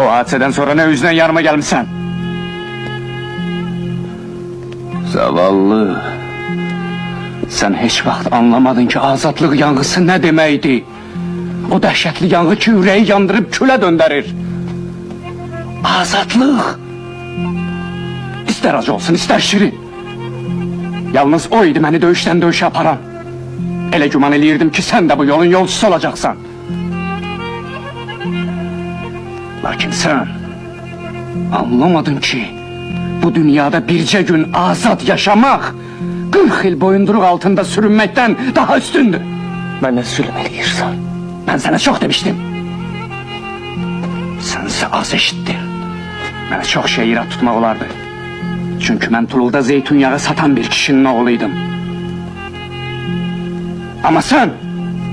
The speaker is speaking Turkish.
O hadiseden sonra ne yüzden yanıma gelmişsen? Zavallı. Sen hiç vaxt anlamadın ki azadlık yanğısı ne deməkdi? O dəhşətli yanğı ki yüreği yandırıp küle döndürür. Azadlık. İster acı olsun ister şirin. Yalnız o idi beni döyüşten döyüşe aparan. Elə güman eləyirdim ki sen de bu yolun yolcusu olacaksan. Lakin sen anlamadın ki bu dünyada birce gün azad yaşamak 40 yıl boyunduruk altında sürünmekten daha üstündür. Mənə zülm eləyirsən. Ben sana çok demiştim. Sense az eşittin. Bana çok şey irat tutmak olardı. Çünkü ben Tulul'da zeytinyağı satan bir kişinin oğluydum. Ama sen